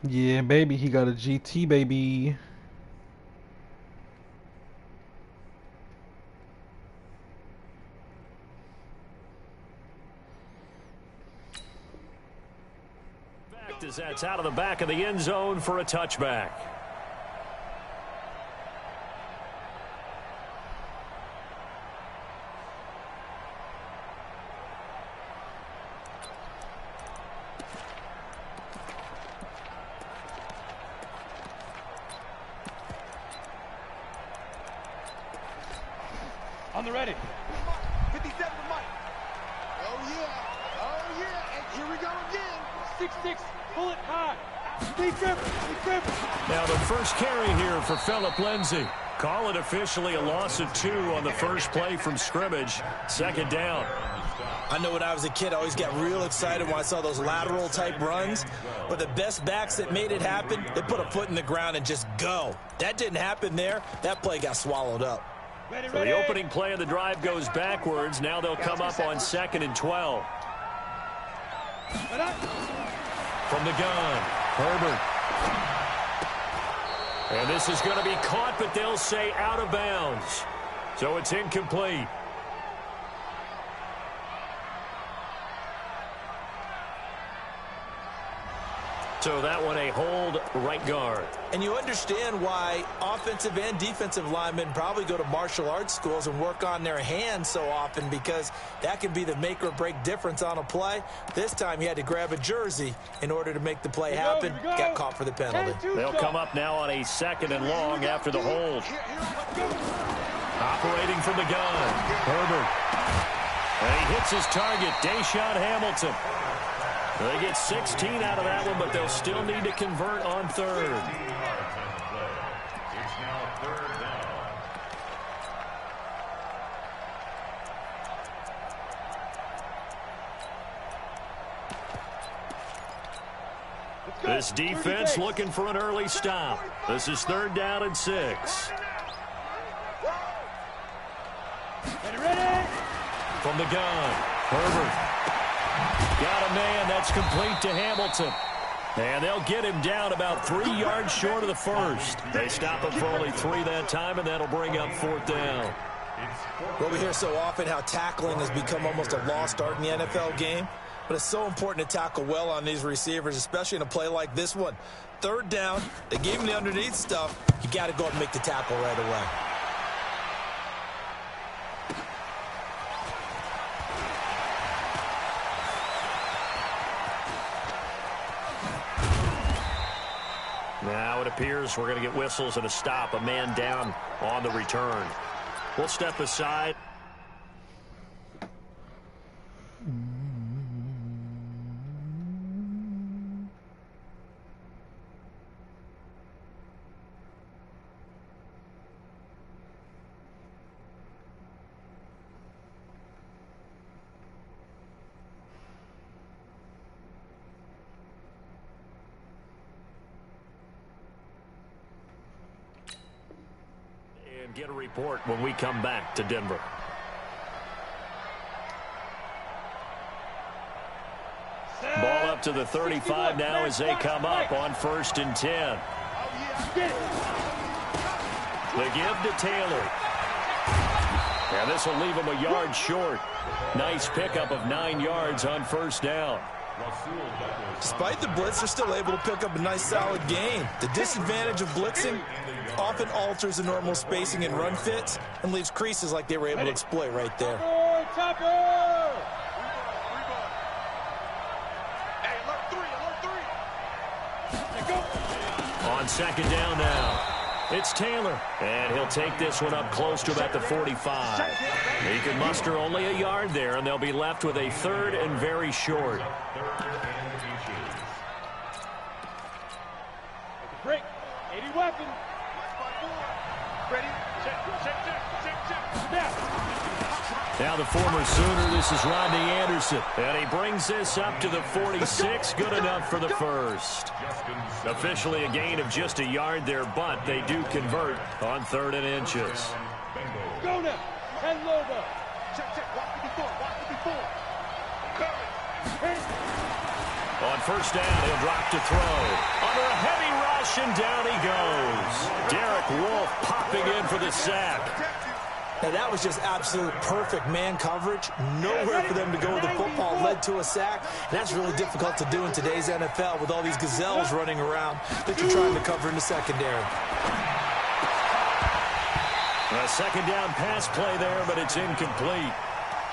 Yeah, baby, he got a GT, baby. As that's out of the back of the end zone for a touchback. On the ready. 57 to Mike. Oh, yeah. Oh, yeah. And here we go again. 6-6. Pull it high. Stay careful. Stay careful. Now the first carry here for Phillip Lindsay. Call it officially a loss of 2 on the first play from scrimmage. Second down. I know when I was a kid, I always got real excited when I saw those lateral type runs. But the best backs that made it happen, they put a foot in the ground and just go. That didn't happen there. That play got swallowed up. So the opening play of the drive goes backwards. Now they'll come up on 2nd and 12. From the gun, Herbert. And this is going to be caught, but they'll say out of bounds. So it's incomplete. So that one a hold right guard. And you understand why offensive and defensive linemen probably go to martial arts schools and work on their hands so often, because that can be the make or break difference on a play. This time he had to grab a jersey in order to make the play happen. Got caught for the penalty. They'll come up now on a 2nd and long after the hold. Operating from the gun, Herbert. And he hits his target, Deshaun Hamilton. They get 16 out of that one, but they'll still need to convert on 3rd. It's now 3rd down. This defense looking for an early stop. This is 3rd down and 6. From the gun, Herbert. Got a man. That's complete to Hamilton. And they'll get him down about 3 yards short of the first. They stop him for only 3 that time, and that'll bring up 4th down. Well, we hear so often how tackling has become almost a lost art in the NFL game. But it's so important to tackle well on these receivers, especially in a play like this one. 3rd down, they gave him the underneath stuff. You got to go and make the tackle right away. Now it appears we're going to get whistles and a stop. A man down on the return. We'll step aside. Get a report when we come back to Denver. Ball up to the 35 now as they come up on 1st and 10. The give to Taylor. And this will leave him a yard short. Nice pickup of 9 yards on 1st down. Despite the blitz, they're still able to pick up a nice solid gain. The disadvantage of blitzing often alters the normal spacing and run fits and leaves creases like they were able to exploit right there. On 2nd down now, it's Taylor. And he'll take this one up close to about the 45. He can muster only a yard there, and they'll be left with a 3rd and very short. Break. 80 weapons. Ready? Check. Now the former Sooner, this is Rodney Anderson. And he brings this up to the 46. Good enough for the first. Officially a gain of just a yard there, but they do convert on 3rd and inches. Go now. And Lobo. Check. Watch the before. On 1st down, he'll drop to throw. over, heavy rush, and down he goes. Derek Wolfe popping in for the sack. Now, that was just absolute perfect man coverage. Nowhere for them to go with the football. Led to a sack. And that's really difficult to do in today's NFL with all these gazelles running around that you're trying to cover in the secondary. A second down pass play there, but it's incomplete.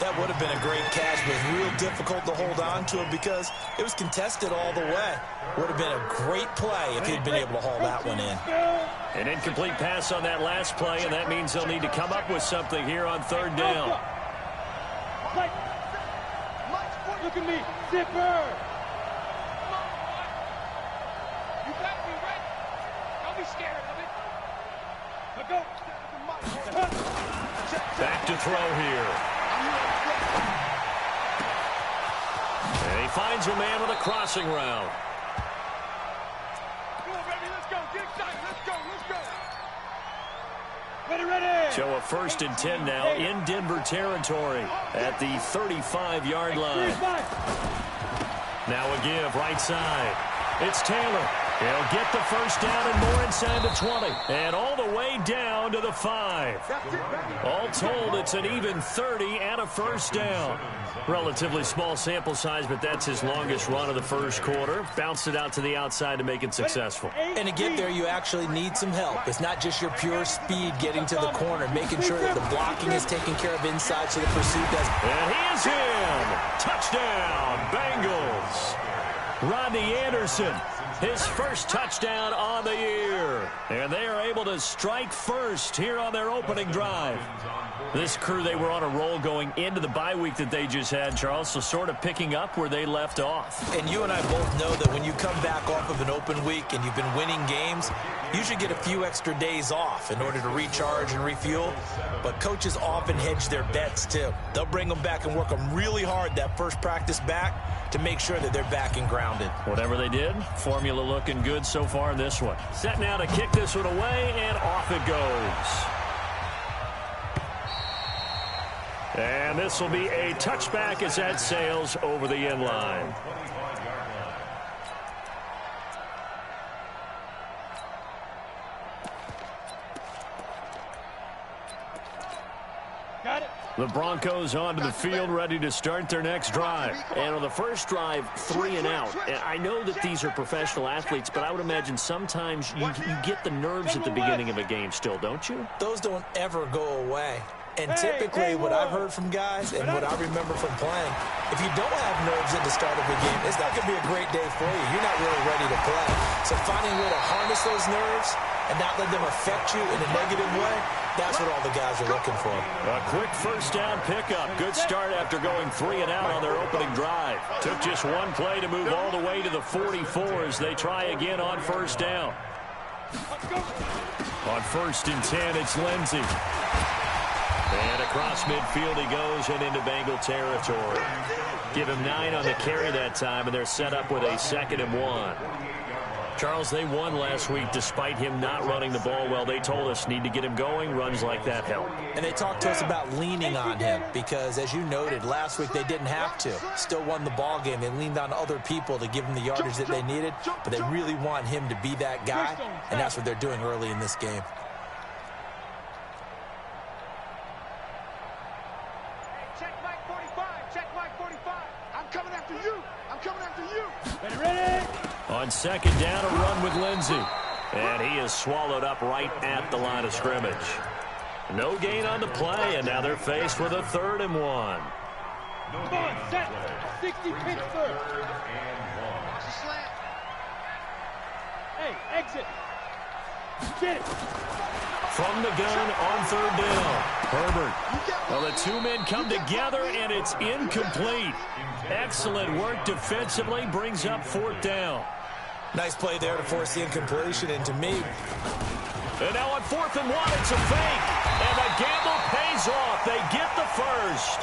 That would have been a great catch, but real difficult to hold on to it because it was contested all the way. Would have been a great play if he'd been able to haul that one in. An incomplete pass on that last play, and that means they'll need to come up with something here on third down. Look at me, zipper. You got me right. Don't be scared of it. Now go. Back to throw here. And he finds a man with a crossing route. Come on, baby, let's go. Get excited. Let's go. Let's go. Ready, ready. So a 1st and 10 now in Denver territory at the 35-yard line. Now a give right side. It's Taylor. He'll get the first down and more inside the 20. And all the way down to the 5. All told, it's an even 30 and a first down. Relatively small sample size, but that's his longest run of the first quarter. Bounced it out to the outside to make it successful. And to get there, you actually need some help. It's not just your pure speed getting to the corner, making sure that the blocking is taken care of inside so the pursuit does. And he is in. Touchdown, Bengals. Rodney Anderson, his first touchdown on the year. And they are able to strike first here on their opening drive. This crew, they were on a roll going into the bye week that they just had, Charles, so sort of picking up where they left off. And you and I both know that when you come back off of an open week and you've been winning games, you should get a few extra days off in order to recharge and refuel. But coaches often hedge their bets, too. They'll bring them back and work them really hard that first practice back to make sure that they're back and grounded. Whatever they did, formula looking good so far in this one. Set now to kick this one away, and off it goes. And this will be a touchback as that sails over the end line. Got it. The Broncos onto the field, ready to start their next drive. And on the first drive, 3 and out. And I know that these are professional athletes, but I would imagine sometimes you get the nerves at the beginning of a game still, don't you? Those don't ever go away. And typically what I've heard from guys and what I remember from playing, if you don't have nerves at the start of a game, it's not going to be a great day for you. You're not really ready to play. So finding a way to harness those nerves and not let them affect you in a negative way, that's what all the guys are looking for. A quick first down pickup. Good start after going 3 and out on their opening drive. Took just one play to move all the way to the 44 as they try again on first down. On 1st and 10, it's Lindsey. And across midfield he goes and into Bengal territory. Give him 9 on the carry that time, and they're set up with a 2nd and 1. Charles, they won last week despite him not running the ball well. They told us need to get him going. Runs like that help. And they talked to us about leaning on him because, as you noted, last week they didn't have to. Still won the ball game. They leaned on other people to give them the yardage that they needed, but they really want him to be that guy, and that's what they're doing early in this game. Check Mike 45. Check Mike 45. I'm coming after you. I'm coming after you. Ready, ready. On 2nd down, a run with Lindsey. And he is swallowed up right at the line of scrimmage. No gain on the play, and now they're faced with a 3rd and 1. Come on, set. 60 Pittsburgh. Slant. Hey, exit. Get it. From the gun on 3rd down. Herbert. Well, the two men come together, and it's incomplete. Excellent work defensively. Brings up 4th down. Nice play there to force the incompletion, and to me... And now on 4th and 1, it's a fake. And the gamble pays off. They get the first.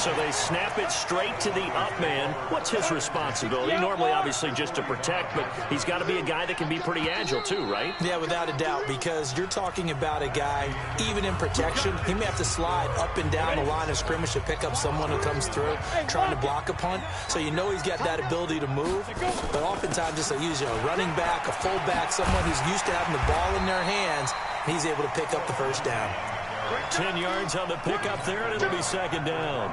So they snap it straight to the up man. What's his responsibility? Normally, obviously, just to protect, but he's got to be a guy that can be pretty agile too, right? Yeah, without a doubt, because you're talking about a guy, even in protection, he may have to slide up and down the line of scrimmage to pick up someone who comes through trying to block a punt. So you know he's got that ability to move, but oftentimes just use a running back, a fullback, someone who's used to having the ball in their hands, he's able to pick up the first down. 10 yards on the pickup there, and it'll be second down.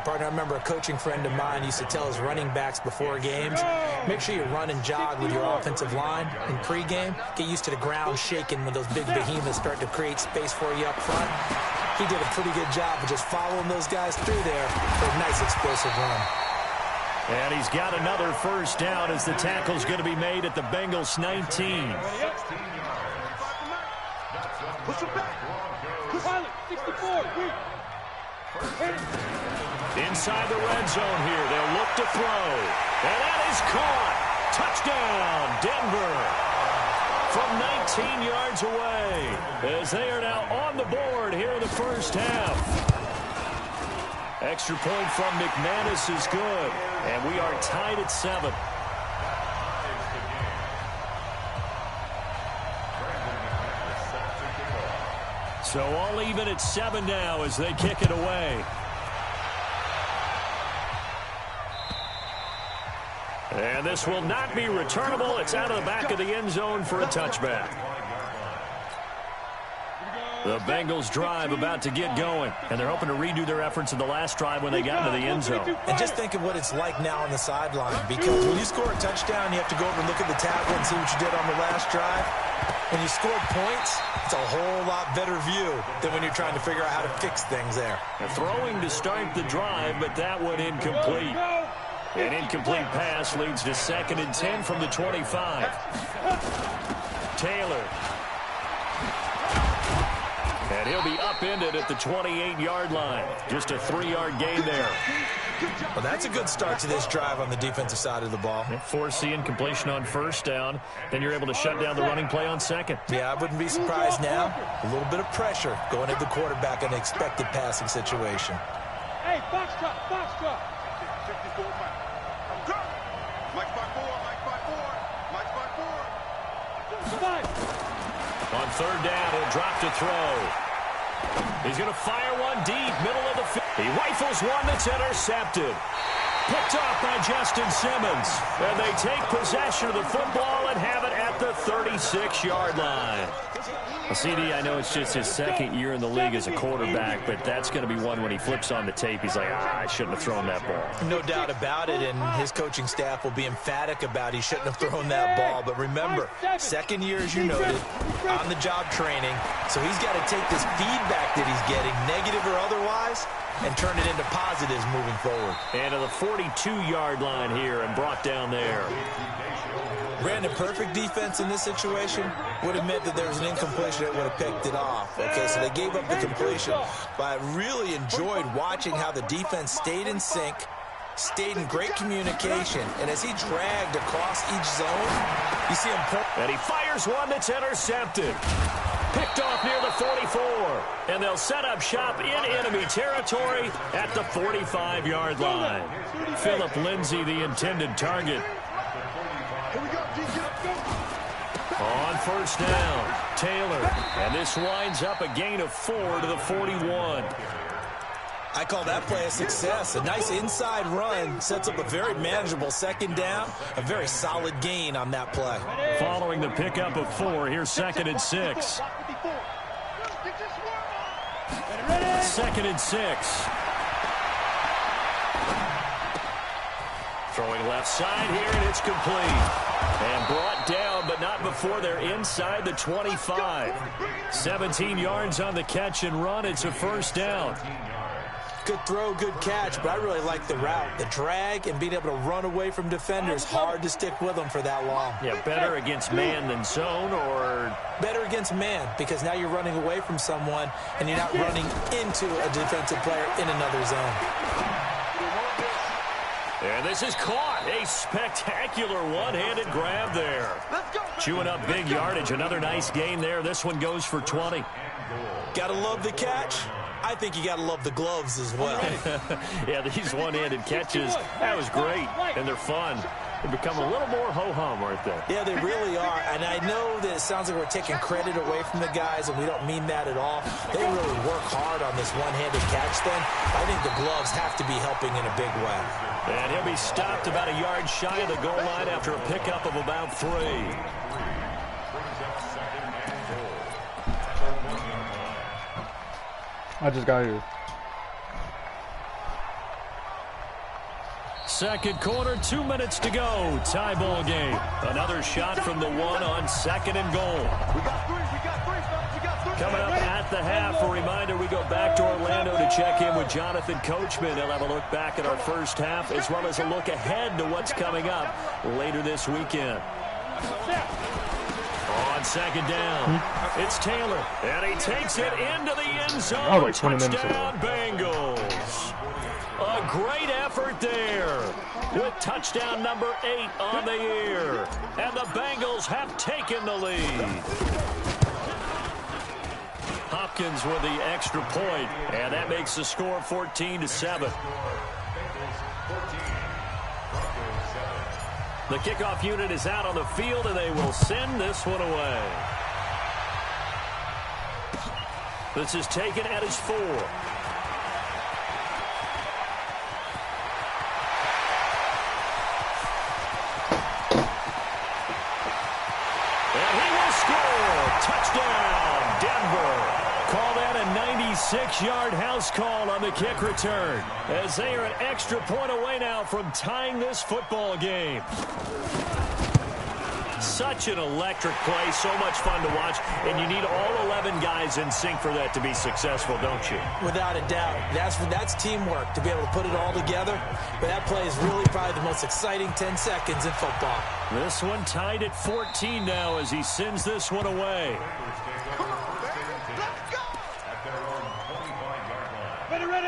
Partner, I remember a coaching friend of mine used to tell his running backs before games, make sure you run and jog with your offensive line in pregame. Get used to the ground shaking when those big behemoths start to create space for you up front. He did a pretty good job of just following those guys through there for a nice explosive run. And he's got another first down as the tackle's going to be made at the Bengals 19. Push him back. Pilot, 64. Inside the red zone here. They'll look to throw. And that is caught. Touchdown, Denver. From 19 yards away. As they are now on the board here in the first half. Extra point from McManus is good. And we are tied at 7. So all even at 7 now as they kick it away. And this will not be returnable. It's out of the back of the end zone for a touchback. The Bengals drive about to get going, and they're hoping to redo their efforts in the last drive when they got into the end zone. And just think of what it's like now on the sideline, because when you score a touchdown, you have to go over and look at the tablet and see what you did on the last drive. When you score points, it's a whole lot better view than when you're trying to figure out how to fix things there. Throwing to start the drive, but that one incomplete. An incomplete pass leads to 2nd and 10 from the 25. Taylor. And he'll be upended at the 28-yard line. Just a 3-yard gain there. Well, that's a good start to this drive on the defensive side of the ball. Force the incompletion on first down. Then you're able to shut down the running play on second. Yeah, I wouldn't be surprised now. A little bit of pressure going at the quarterback in an expected passing situation. Hey, box drop, box drop. 54 Mike. I'm good. Mike by 4, Mike by 4, Mike by 4. On third down, he'll drop to throw. He's going to fire one deep, middle of the field. He rifles one that's intercepted. Picked off by Justin Simmons. And they take possession of the football and have it at the 36-yard line. Well, CD, I know it's just his 2nd year in the league as a quarterback, but that's going to be one when he flips on the tape. He's like, I shouldn't have thrown that ball. No doubt about it, and his coaching staff will be emphatic about he shouldn't have thrown that ball. But remember, 2nd year, as you noted, on-the-job training. So he's got to take this feedback that he's getting, negative or otherwise, and turn it into positives moving forward. And to the 42-yard line here and brought down there. Brandon, perfect defense in this situation would have meant that there was an incompletion that would have picked it off. Okay, so they gave up the completion. But I really enjoyed watching how the defense stayed in sync, stayed in great communication, and as he dragged across each zone, you see him pull. And he fires one that's intercepted. Picked off near the 44. And they'll set up shop in enemy territory at the 45-yard line. Philip Lindsay, the intended target. On first down, Taylor. And this winds up a gain of 4 to the 41. I call that play a success. A nice inside run sets up a very manageable 2nd down. A very solid gain on that play. Following the pickup of 4, here's 2nd and 6. 2nd and 6. Throwing left side here, and it's complete. And brought down, but not before they're inside the 25. 17 yards on the catch and run. It's a first down. Good throw, good catch, but I really like the route. The drag and being able to run away from defenders, hard to stick with them for that long. Yeah, better against man than zone, or? Better against man, because now you're running away from someone and you're not running into a defensive player in another zone. And this is caught. A spectacular one-handed grab there. Chewing up big yardage. Another nice gain there. This one goes for 20. Gotta love the catch. I think you got to love the gloves as well. Yeah, these one-handed catches, that was great, and they're fun. They become a little more ho-hum, aren't they? Yeah, they really are. And I know that it sounds like we're taking credit away from the guys, and we don't mean that at all. They really work hard on this one-handed catch thing. I think the gloves have to be helping in a big way. And he'll be stopped about a yard shy of the goal line after a pickup of about 3. I just got here. Second quarter, 2 minutes to go. Tie ball game. Another shot from the 1 on 2nd and goal. We got 3, fellas. We got 3. Coming up at the half, a reminder, we go back to Orlando to check in with Jonathan Coachman. He'll have a look back at our first half as well as a look ahead to what's coming up later this weekend. On 2nd down, it's Taylor, and he takes it into the end zone. Like 20 minutes ago. Touchdown, Bengals. A great effort there with touchdown number 8 on the year. And the Bengals have taken the lead. Hopkins with the extra point, and that makes the score 14-7. The kickoff unit is out on the field, and they will send this one away. This is taken at his 4. And he will score. Touchdown, Denver. Call that a 96-yard house call on the kick return, as they are an extra point away now from tying this football game. Such an electric play, so much fun to watch, and you need all 11 guys in sync for that to be successful, don't you? Without a doubt. That's teamwork to be able to put it all together. But that play is really probably the most exciting 10 seconds in football. This one tied at 14 now as he sends this one away.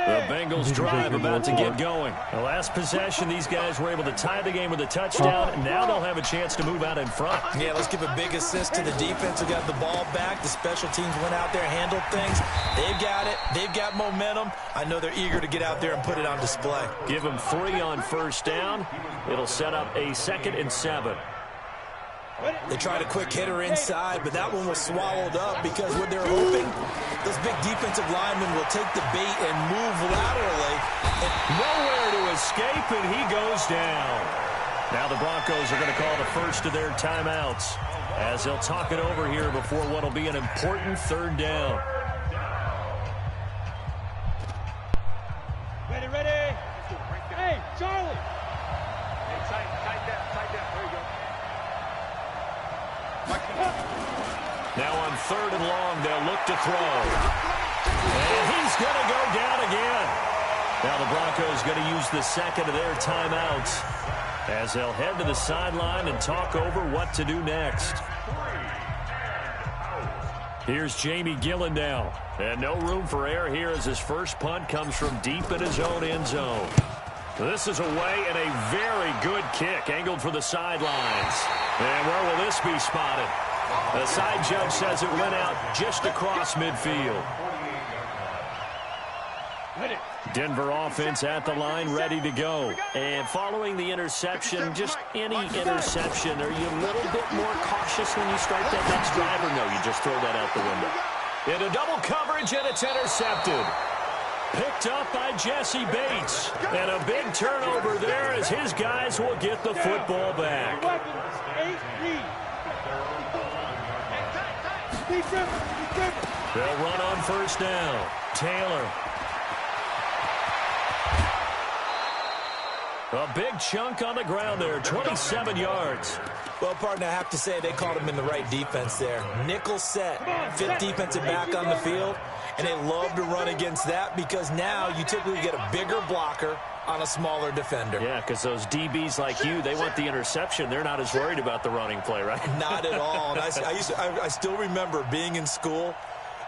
The Bengals drive about to get going. The last possession, these guys were able to tie the game with a touchdown. Now they'll have a chance to move out in front. Yeah, let's give a big assist to the defense who got the ball back. The special teams went out there, handled things. They've got it. They've got momentum. I know they're eager to get out there and put it on display. Give them 3 on first down. It'll set up a 2nd and 7. They tried a quick hitter inside, but that one was swallowed up because what they're hoping, those big defensive linemen will take the bait and move laterally. And nowhere to escape, and he goes down. Now the Broncos are going to call the first of their timeouts as they'll talk it over here before what will be an important 3rd down. Ready. Hey, Charlie. Hey, tight that. There you go. Now on 3rd and long, they'll look to throw. And he's going to go down again. Now the Broncos going to use the 2nd of their timeouts as they'll head to the sideline and talk over what to do next. Here's Jamie Gillen now. And no room for error here as his first punt comes from deep in his own end zone. This is away and a very good kick angled for the sidelines. And where will this be spotted? The side judge says it went out just across midfield. Denver offense at the line, ready to go. And following the interception, just any interception, are you a little bit more cautious when you start that next drive, or no, you just throw that out the window? Into double coverage, and it's intercepted. Picked up by Jesse Bates. And a big turnover there as his guys will get the football back. They'll run on first down. Taylor. A big chunk on the ground there, 27 yards. Well, partner, I have to say they called him in the right defense there. Nickel set, 5th defensive back on the field, and they love to run against that because now you typically get a bigger blocker on a smaller defender. Yeah, because those DBs like you, they want the interception. They're not as worried about the running play, right? Not at all. And I still remember being in school,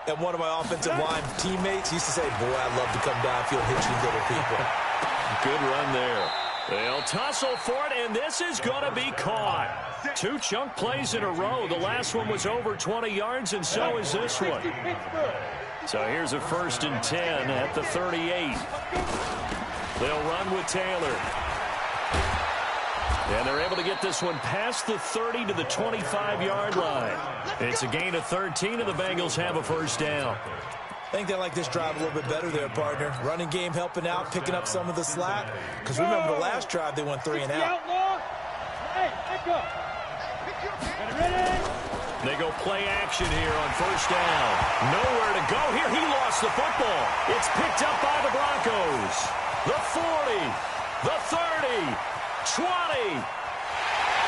and one of my offensive line teammates used to say, boy, I'd love to come downfield, hit you little people. Good run there. They'll tussle for it, and this is going to be caught. 2 chunk plays in a row. The last one was over 20 yards, and so is this one. So here's a 1st and 10 at the 38. They'll run with Taylor. And they're able to get this one past the 30 to the 25-yard line. It's a gain of 13, and the Bengals have a 1st down. I think they like this drive a little bit better there, partner. Running game helping out, picking up some of the slack. Because remember the last drive, they went 3 and out. Hey, back up. Ready? They go play action here on 1st down. Nowhere to go here. He lost the football. It's picked up by the Broncos. The 40, the 30, 20.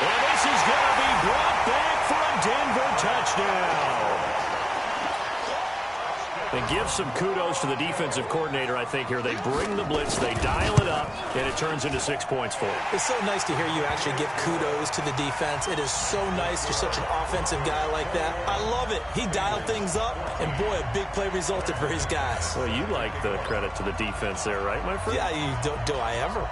And this is going to be brought back for a Denver touchdown. They give some kudos to the defensive coordinator, I think, here. They bring the blitz, they dial it up, and it turns into 6 points for them. It's so nice to hear you actually give kudos to the defense. It is so nice. You're such an offensive guy like that. I love it. He dialed things up, and boy, a big play resulted for his guys. Well, you like the credit to the defense there, right, my friend? Yeah, do I ever?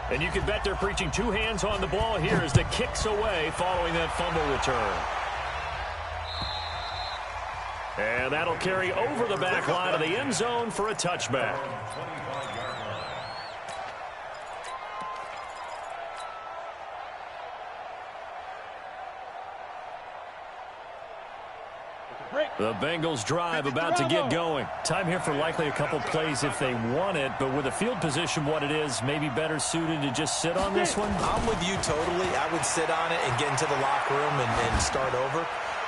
And you can bet they're preaching 2 hands on the ball here as the kick's away following that fumble return. And that'll carry over the back line of the end zone for a touchback. The Bengals drive about to get going. Time here for likely a couple plays if they want it, but with the field position what it is, maybe better suited to just sit on this one? I'm with you totally. I would sit on it and get into the locker room and start over.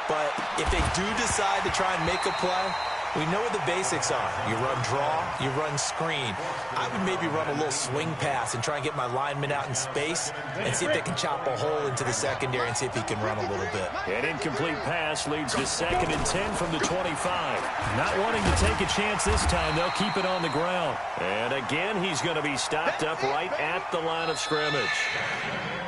But if they do decide to try and make a play, we know what the basics are. You run draw, you run screen. I would maybe run a little swing pass and try and get my lineman out in space and see if they can chop a hole into the secondary and see if he can run a little bit. An incomplete pass leads to 2nd and 10 from the 25. Not wanting to take a chance this time, they'll keep it on the ground. And again, he's going to be stopped up right at the line of scrimmage.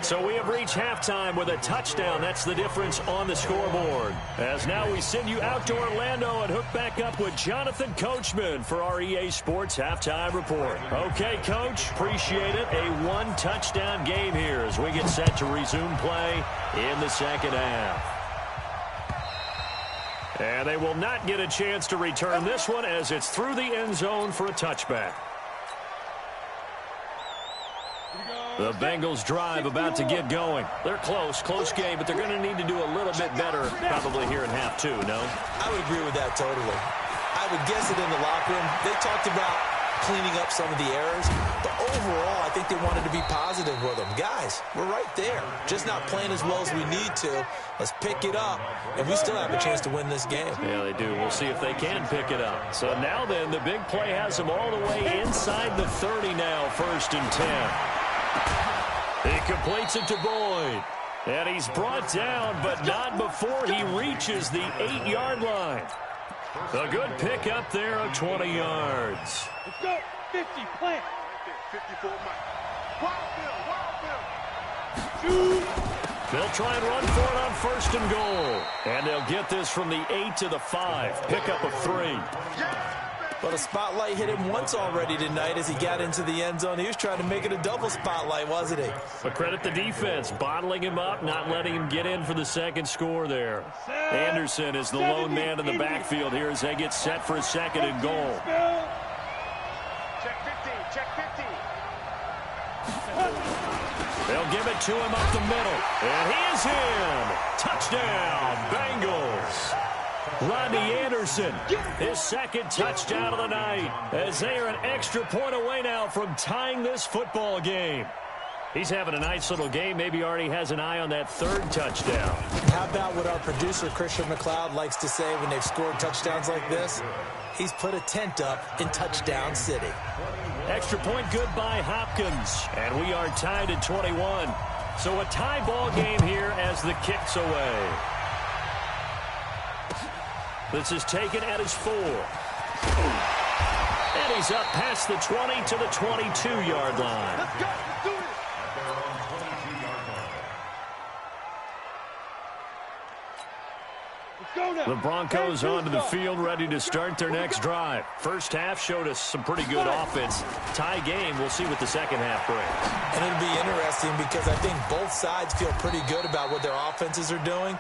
So we have reached halftime with a touchdown. That's the difference on the scoreboard. As now we send you out to Orlando and hook back up with Jonathan Coachman for our EA Sports Halftime Report. Okay, Coach, appreciate it. A 1-touchdown game here as we get set to resume play in the 2nd half. And they will not get a chance to return this one as it's through the end zone for a touchback. The Bengals drive about to get going. They're close game, but they're going to need to do a little bit better probably here in half 2, no? I would agree with that totally. I would guess it in the locker room. They talked about cleaning up some of the errors, but overall, I think they wanted to be positive with them. Guys, we're right there. Just not playing as well as we need to. Let's pick it up, and we still have a chance to win this game. Yeah, they do. We'll see if they can pick it up. So now then, the big play has them all the way inside the 30 now, 1st and 10. He completes it to Boyd. And he's brought down, but not before he reaches the 8-yard line. A good pick up there of 20 yards. Let's go. 50, plant. 54, Mike. Wild Shoot. They'll try and run for it on 1st and goal. And they'll get this from the 8 to the 5. Pickup of 3. But a spotlight hit him once already tonight as he got into the end zone. He was trying to make it a double spotlight, wasn't he? But credit the defense, bottling him up, not letting him get in for the 2nd score there. Anderson is the lone man in the backfield here as they get set for a 2nd and goal. Check 15, check 15. They'll give it to him up the middle. And he is in. Touchdown, Bengals. Rodney Anderson, his 2nd touchdown of the night, as they are an extra point away now from tying this football game. He's having a nice little game. Maybe already has an eye on that 3rd touchdown. How about what our producer, Christian McLeod, likes to say when they've scored touchdowns like this? He's put a tent up in Touchdown City. Extra point good by Hopkins, and we are tied at 21. So a tie ball game here as the kick's away. This is taken at his 4. And he's up past the 20 to the 22-yard line. Let's go. Let's do it. The Broncos onto the field ready to start their next drive. First half showed us some pretty good offense. Tie game, we'll see what the 2nd half brings. And it'll be interesting because I think both sides feel pretty good about what their offenses are doing.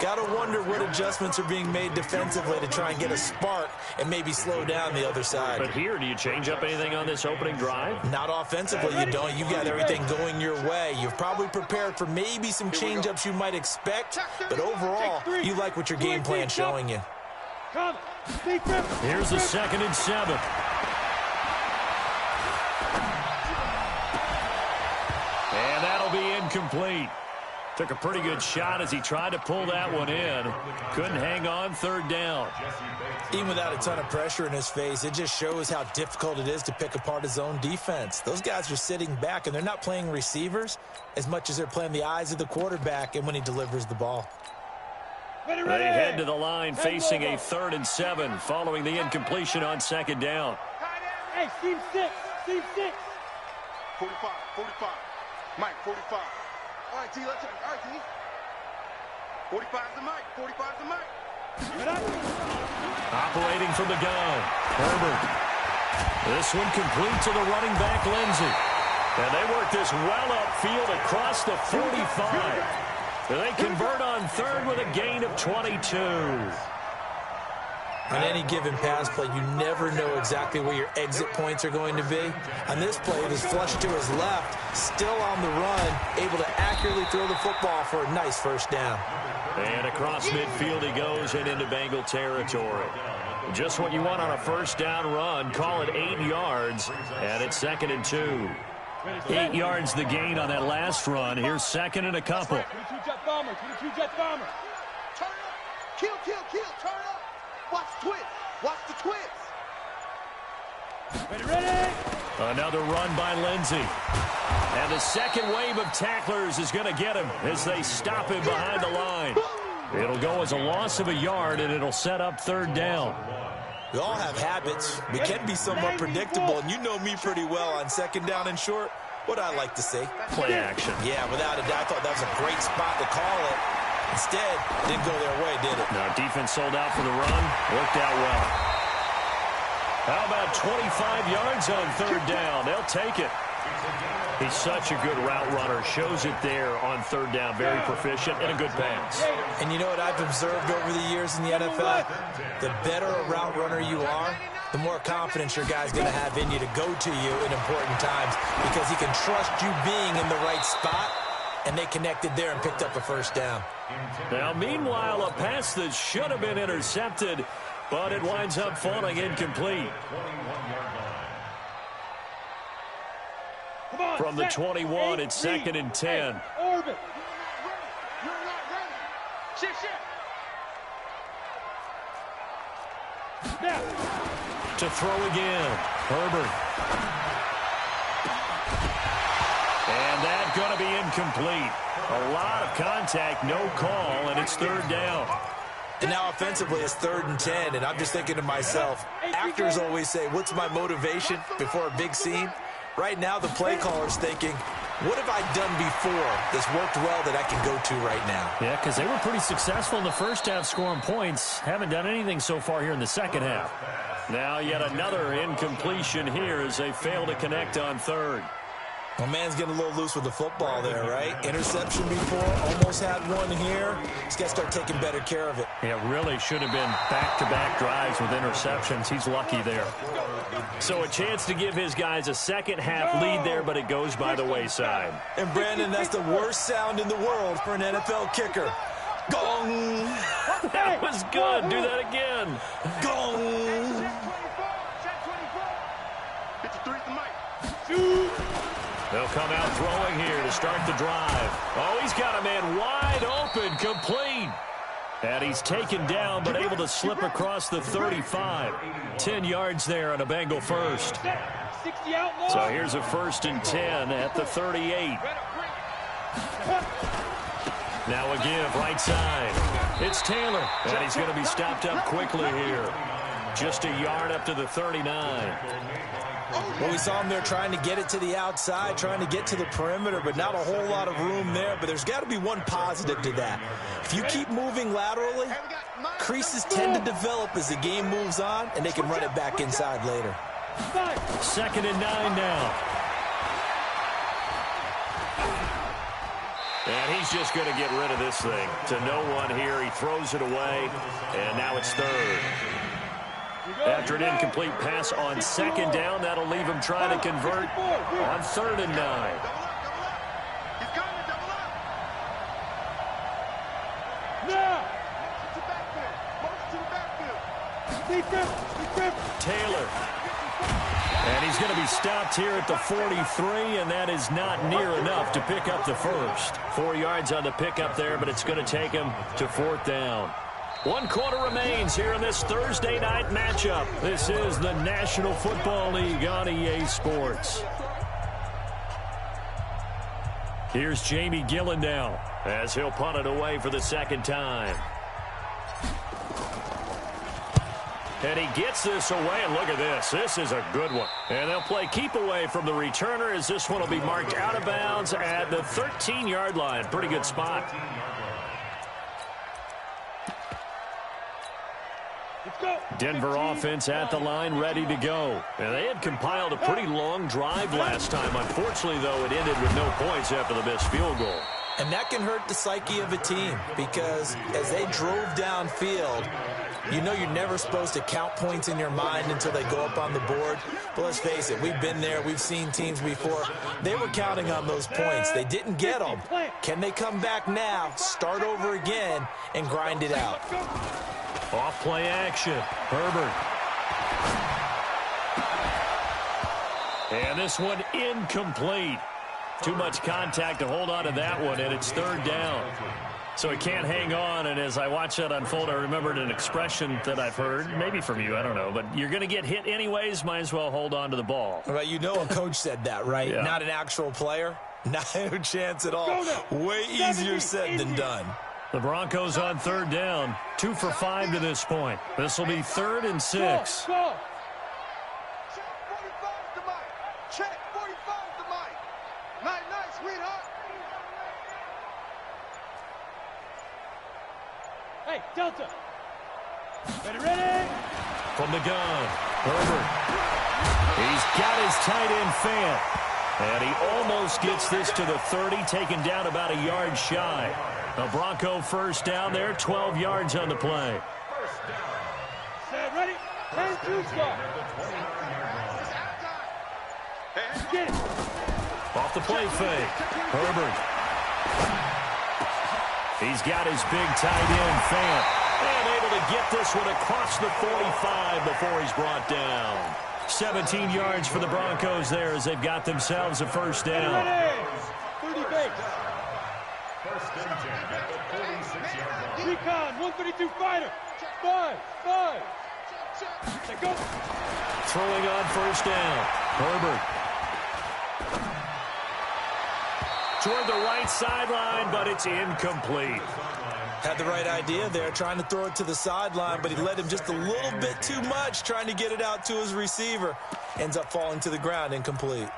Got to wonder what adjustments are being made defensively to try and get a spark and maybe slow down the other side. But here, do you change up anything on this opening drive? Not offensively, you don't. You got everything going your way. You've probably prepared for maybe some change-ups you might expect, but overall, you like what your game plan's showing you. Here's the 2nd and 7. And that'll be incomplete. Took a pretty good shot as he tried to pull that one in. Couldn't hang on 3rd down. Even without a ton of pressure in his face, it just shows how difficult it is to pick apart his own defense. Those guys are sitting back, and they're not playing receivers as much as they're playing the eyes of the quarterback and when he delivers the ball. They head to the line facing a 3rd and 7 following the incompletion on 2nd down. Hey, team 6. Team 6. 45, 45. Mike, 45. All right, T, let's check. All right, T. 45's the Mike. 45's the Mike. Operating from the gun, Herbert. This one complete to the running back, Lindsey. And they work this well upfield across the 45. They convert on 3rd with a gain of 22. On any given pass play, you never know exactly where your exit points are going to be. On this play, it was flushed to his left, still on the run, able to accurately throw the football for a nice 1st down. And across midfield he goes and into Bengal territory. Just what you want on a 1st down run. Call it 8 yards, and it's 2nd and 2. 8 yards the gain on that last run. Here's 2nd and a couple. 22-jet bomber. 22-jet bomber. Turn up. Kill, kill, kill. Turn up. Watch the twist. Watch the twist. Ready? Another run by Lindsey. And the 2nd wave of tacklers is going to get him as they stop him behind the line. It'll go as a loss of a yard, and it'll set up 3rd down. We all have habits. We can be somewhat predictable, and you know me pretty well on 2nd down and short. What I like to see. Play action. Yeah, without a doubt, I thought that was a great spot to call it. Instead, didn't go their way, did it? No, defense sold out for the run. Worked out well. How about 25 yards on 3rd down? They'll take it. He's such a good route runner. Shows it there on 3rd down. Very proficient and a good pass. And you know what I've observed over the years in the NFL? The better a route runner you are, the more confidence your guy's going to have in you to go to you in important times because he can trust you being in the right spot, and they connected there and picked up a 1st down. Now, meanwhile, a pass that should have been intercepted, but it winds up falling incomplete. From the 21, it's 2nd and 10. Orbit. You're not ready. Shift, shift. Now. To throw again, Herbert. And that's going to be incomplete. A lot of contact, no call, and it's 3rd down. And now offensively, it's 3rd and 10, and I'm just thinking to myself, actors always say, what's my motivation before a big scene? Right now, the play caller's thinking, what have I done before that's worked well that I can go to right now? Yeah, because they were pretty successful in the 1st half scoring points. Haven't done anything so far here in the 2nd half. Now yet another incompletion here as they fail to connect on 3rd. Well, man's getting a little loose with the football there, right? Interception before, almost had one here. He's got to start taking better care of it. Yeah, really should have been back-to-back drives with interceptions. He's lucky there. So a chance to give his guys a 2nd half lead there, but it goes by the wayside. And, Brandon, that's the worst sound in the world for an NFL kicker. Gong! That was good. Do that again. Gong! 53's the Mike. Shoot. They'll come out throwing here to start the drive. Oh, he's got a man wide open, complete. And he's taken down, but able to slip across the 35. 10 yards there on a Bengal 1st. 60 outlaw. So here's a 1st and 10 at the 38. Now a give, right side. It's Taylor, and he's going to be stopped up quickly here. Just a yard up to the 39. Well, we saw him there trying to get it to the outside, trying to get to the perimeter, but not a whole lot of room there. But there's got to be one positive to that. If you keep moving laterally, creases tend to develop as the game moves on, and they can run it back inside later. 2nd and 9 now. And he's just going to get rid of this thing. To no one here. He throws it away, and now it's third. After an incomplete pass on second down, that'll leave him trying to convert on 3rd and 9. He's got to double up. Now. To the backfield. Motion to the backfield. Defense. Taylor. And he's going to be stopped here at the 43, and that is not near enough to pick up the first. 4 yards on the pickup there, but it's going to take him to 4th down. 1 quarter remains here in this Thursday night matchup. This is the National Football League on EA Sports. Here's Jamie Gillen now as he'll punt it away for the 2nd time. And he gets this away, and look at this. This is a good one. And they'll play keep away from the returner as this one will be marked out of bounds at the 13-yard line. Pretty good spot. Denver offense at the line, ready to go. And they had compiled a pretty long drive last time. Unfortunately, though, it ended with no points after the missed field goal. And that can hurt the psyche of a team because as they drove downfield, you know you're never supposed to count points in your mind until they go up on the board. But let's face it, we've been there. We've seen teams before. They were counting on those points. They didn't get them. Can they come back now, start over again, and grind it out? Off play action. Herbert. And this one incomplete. Too much contact to hold on to that one, and it's 3rd down. So it can't hang on, and as I watch that unfold, I remembered an expression that I've heard, maybe from you, I don't know, but you're going to get hit anyways, might as well hold on to the ball. Well, you know a coach said that, right? Yeah. Not an actual player. Not a chance at all. Way easier said than done. The Broncos on 3rd down, 2 for 5 to this point. This will be 3rd and 6. Go. Check 45 to Mike. Check 45 to Mike. Night, sweetheart. Hey, Delta. Ready? From the gun, Herbert. He's got his tight end Fant. And he almost gets this to the 30, taken down about a yard shy. A Bronco 1st down there, 12 yards on the play. Set, ready? 10-2 start. Get it. Off the play fake, Herbert. He's got his big tight end, Fant. And able to get this one across the 45 before he's brought down. 17 yards for the Broncos there as they've got themselves a 1st down. Ready? 30 base. Recon, 132 fighter. 5. Go. Throwing on 1st down, Herbert. Toward the right sideline, but it's incomplete. Had the right idea there, trying to throw it to the sideline, but he led him just a little bit too much, trying to get it out to his receiver. Ends up falling to the ground, incomplete.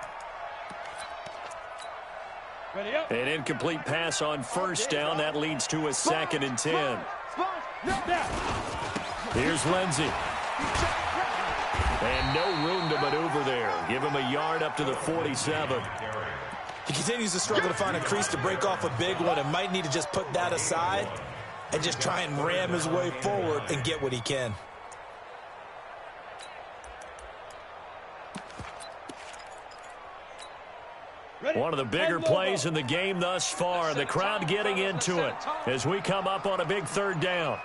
Ready up. An incomplete pass on 1st down. That leads to a 2nd and 10. Here's Lindsey. And no room to maneuver there. Give him a yard up to the 47. He continues to struggle to find a crease to break off a big one and might need to just put that aside and just try and ram his way forward and get what he can. One of the bigger plays in the game thus far. The crowd getting into it as we come up on a big 3rd down.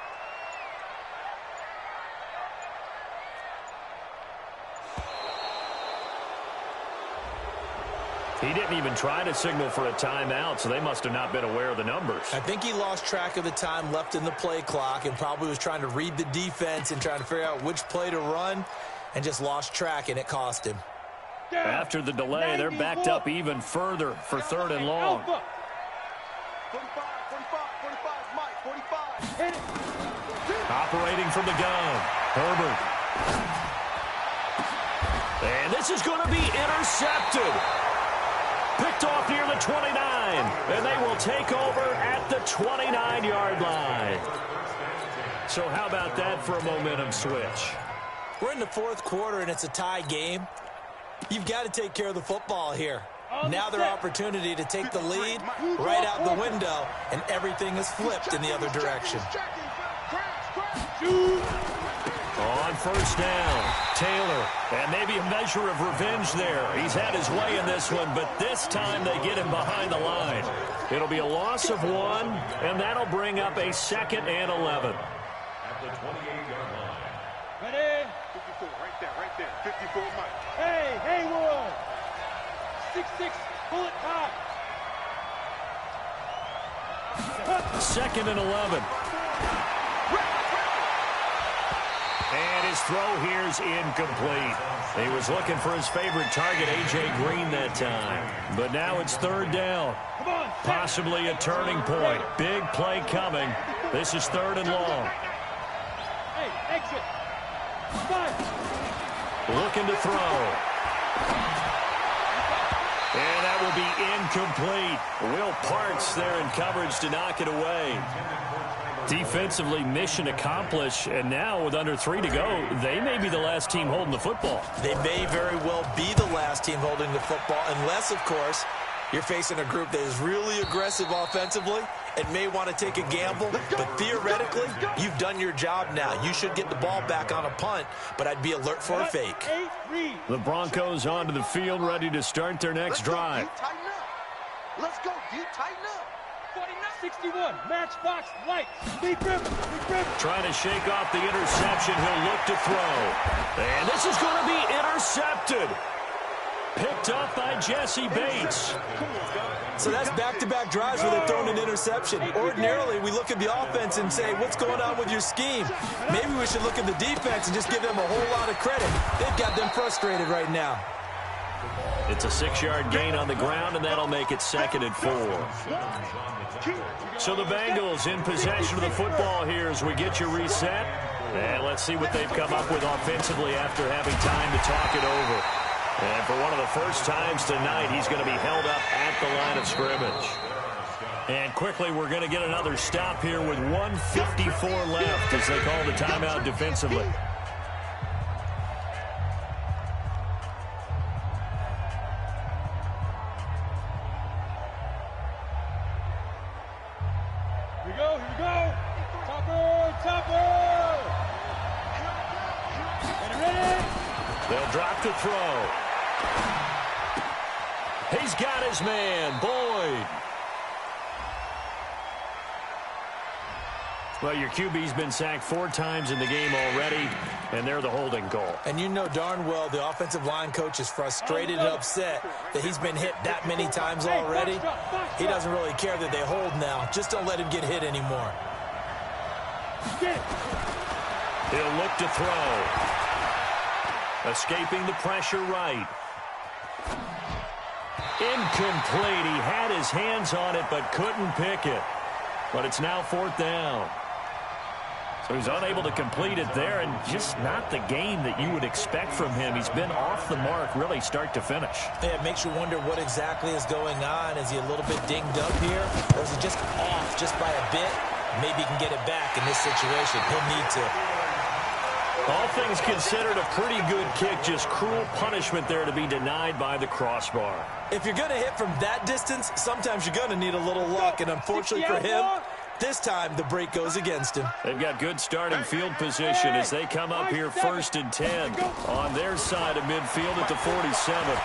He didn't even try to signal for a timeout, so they must have not been aware of the numbers. I think he lost track of the time left in the play clock and probably was trying to read the defense and trying to figure out which play to run and just lost track, and it cost him. After the delay, they're backed up even further for 3rd and long. 45, Mike, 45. Operating from the gun, Herbert. And this is going to be intercepted. Picked off near the 29, and they will take over at the 29-yard line. So how about that for a momentum switch? We're in the 4th quarter, and it's a tie game. You've got to take care of the football here. Now their opportunity to take the lead right out the window, and everything is flipped in the other direction. On first down, Taylor, and maybe a measure of revenge there. He's had his way in this one, but this time they get him behind the line. It'll be a loss of 1, and that'll bring up a 2nd and 11. At the 28-yard line. Ready? 54, right there. 54, Mike. Hey, Haywood. 6-6, pull it high. 2nd and 11. And his throw here is incomplete. He was looking for his favorite target, A.J. Green, that time. But now it's 3rd down. Possibly a turning point. Big play coming. This is 3rd and long. Hey, exit. 5. Looking to throw. And that will be incomplete. Will Parks there in coverage to knock it away. Defensively, mission accomplished, and now with under 3 to go, they may be the last team holding the football. They may very well be the last team holding the football, unless, of course, you're facing a group that is really aggressive offensively and may want to take a gamble. But theoretically, you've done your job now. You should get the ball back on a punt, but I'd be alert for a fake. The Broncos onto the field, ready to start their next drive. Let's go, D. Tighten up. 61, matchbox, light. Big rip. Trying to shake off the interception. He'll look to throw. And this is going to be intercepted. Picked up by Jesse Bates. So that's back-to-back drives where they've thrown an interception. Ordinarily, we look at the offense and say, what's going on with your scheme? Maybe we should look at the defense and just give them a whole lot of credit. They've got them frustrated right now. It's a 6-yard gain on the ground, and that'll make it 2nd and 4. So the Bengals in possession of the football here as we get you reset. And let's see what they've come up with offensively after having time to talk it over. And for one of the first times tonight, he's going to be held up at the line of scrimmage. And quickly, we're going to get another stop here with 1:54 left as they call the timeout defensively. Here we go. Topper. Ready? They'll drop to throw. He's got his man, Boyd. Well, your QB's been sacked 4 times in the game already, and they're the holding goal. And you know darn well the offensive line coach is frustrated and upset that he's been hit that many times already. He doesn't really care that they hold now. Just don't let him get hit anymore. He'll look to throw. Escaping the pressure right. Incomplete. He had his hands on it but couldn't pick it. But it's now 4th down. So he's unable to complete it there, and just not the game that you would expect from him. He's been off the mark really start to finish. Yeah, it makes you wonder what exactly is going on. Is he a little bit dinged up here, or is he just off just by a bit? Maybe he can get it back in this situation. He'll need to. All things considered, a pretty good kick. Just cruel punishment there to be denied by the crossbar. If you're going to hit from that distance, sometimes you're going to need a little luck. And unfortunately for him, this time the break goes against him. They've got good starting field position as they come up here 1st and 10 on their side of midfield at the 47.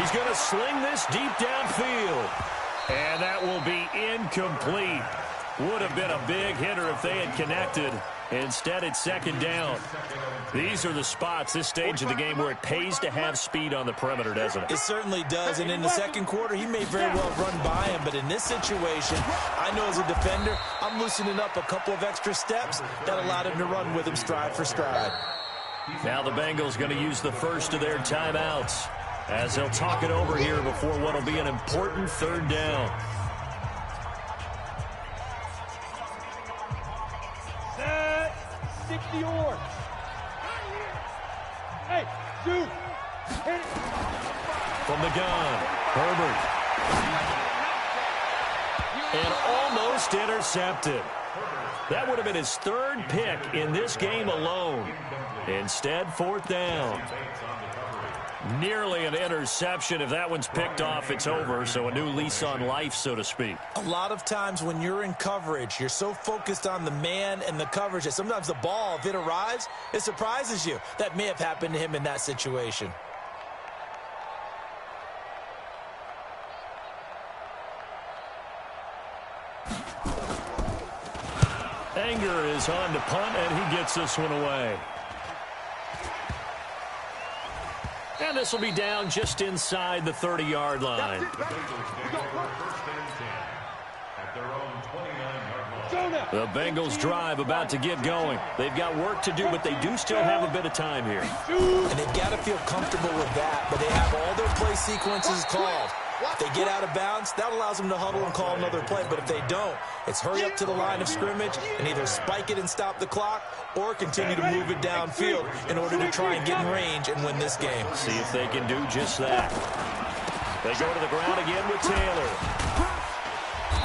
He's going to sling this deep downfield. And that will be incomplete. Would have been a big hitter if they had connected. Instead, it's 2nd down. These are the spots, this stage of the game, where it pays to have speed on the perimeter, doesn't it? It certainly does, and in the second quarter, he may very well run by him, but in this situation, I know as a defender, I'm loosening up a couple of extra steps that allowed him to run with him stride for stride. Now the Bengals going to use the first of their timeouts as they'll talk it over here before what will be an important 3rd down. Set. 60 yards. Hey, shoot. Hit it. From the gun, Herbert. And almost intercepted. That would have been his 3rd pick in this game alone. Instead, 4th down. Nearly an interception. If that one's picked off, it's over. So a new lease on life, so to speak. A lot of times when you're in coverage, you're so focused on the man and the coverage that sometimes the ball, if it arrives, it surprises you. That may have happened to him in that situation. Anger is on to punt, and he gets this one away. And this will be down just inside the 30-yard line. The Bengals drive about to get going. They've got work to do, but they do still have a bit of time here. And they've got to feel comfortable with that, but they have all their play sequences called. If they get out of bounds, that allows them to huddle and call another play. But if they don't, it's hurry up to the line of scrimmage and either spike it and stop the clock or continue to move it downfield in order to try and get in range and win this game. See if they can do just that. They go to the ground again with Taylor.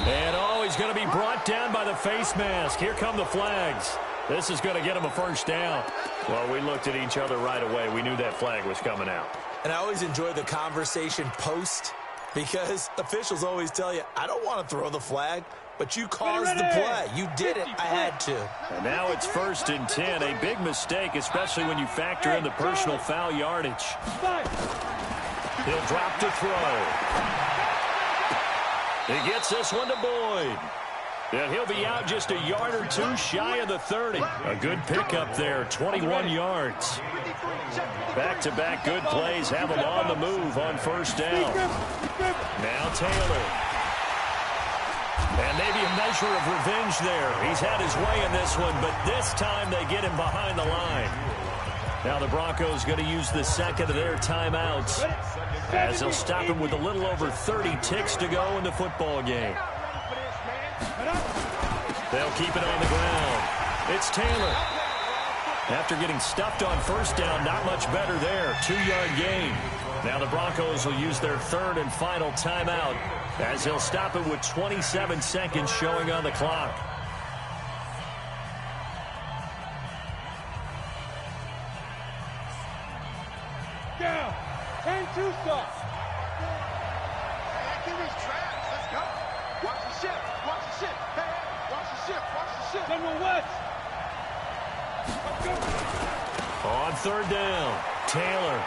And, he's going to be brought down by the face mask. Here come the flags. This is going to get him a first down. Well, we looked at each other right away. We knew that flag was coming out. And I always enjoy the conversation post because officials always tell you, I don't want to throw the flag, but you caused the play. You did it. I had to. And now it's 1st and 10. A big mistake, especially when you factor in the personal foul yardage. He'll drop to throw. He gets this one to Boyd. And he'll be out just a yard or two shy of the 30. A good pickup there, 21 yards. Back-to-back good plays have him on the move on first down. Now Taylor. And maybe a measure of revenge there. He's had his way in this one, but this time they get him behind the line. Now the Broncos going to use the second of their timeouts as they'll stop him with a little over 30 ticks to go in the football game. They'll keep it on the ground. It's Taylor. After getting stuffed on first down, not much better there. 2-yard gain. Now the Broncos will use their third and final timeout as they'll stop it with 27 seconds showing on the clock. Down. 10-2 stop. Let's go. Watch the ship. Watch the ship. Hey, watch the ship. Watch the ship. General West. Let's go. On third down, Taylor.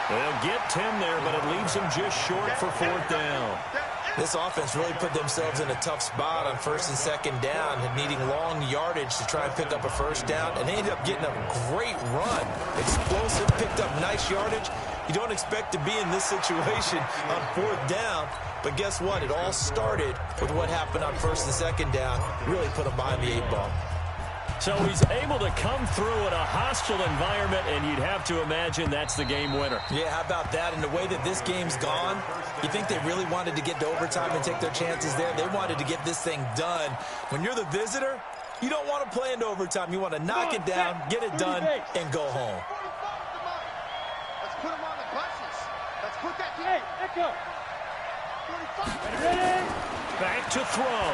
They'll get 10 there, but it leaves them just short for fourth down. This offense really put themselves in a tough spot on first and second down and needing long yardage to try and pick up a first down, and they ended up getting a great run. Explosive, picked up nice yardage. You don't expect to be in this situation on fourth down, but guess what? It all started with what happened on first and second down. Really put them behind the 8 ball. So he's able to come through in a hostile environment, and you'd have to imagine that's the game winner. Yeah, how about that? And the way that this game's gone, you think they really wanted to get to overtime and take their chances there? They wanted to get this thing done. When you're the visitor, you don't want to play into overtime. You want to knock it down, get it done, and go home. Let's put them on the buses. Let's put that Hey, Echo. 45. Ready? Back to throw.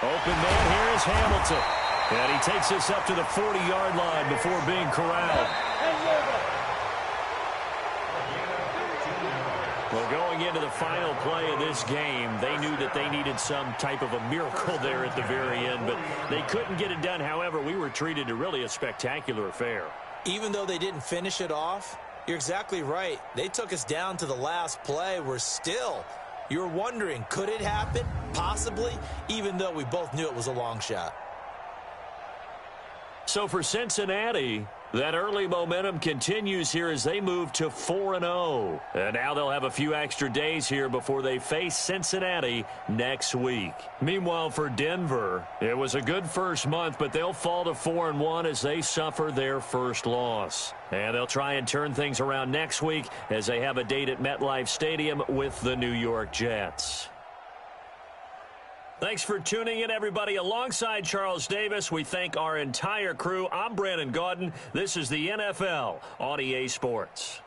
Open man here is Hamilton. And he takes this up to the 40-yard line before being corralled. Well, going into the final play of this game, they knew that they needed some type of a miracle there at the very end, but they couldn't get it done. However, we were treated to really a spectacular affair. Even though they didn't finish it off, you're exactly right. They took us down to the last play. We're still... You're wondering, could it happen? Possibly, even though we both knew it was a long shot. So for Cincinnati, that early momentum continues here as they move to 4-0. And now they'll have a few extra days here before they face Cincinnati next week. Meanwhile, for Denver, it was a good first month, but they'll fall to 4-1 as they suffer their first loss. And they'll try and turn things around next week as they have a date at MetLife Stadium with the New York Jets. Thanks for tuning in, everybody. Alongside Charles Davis, we thank our entire crew. I'm Brandon Gaudin. This is the NFL on EA Sports.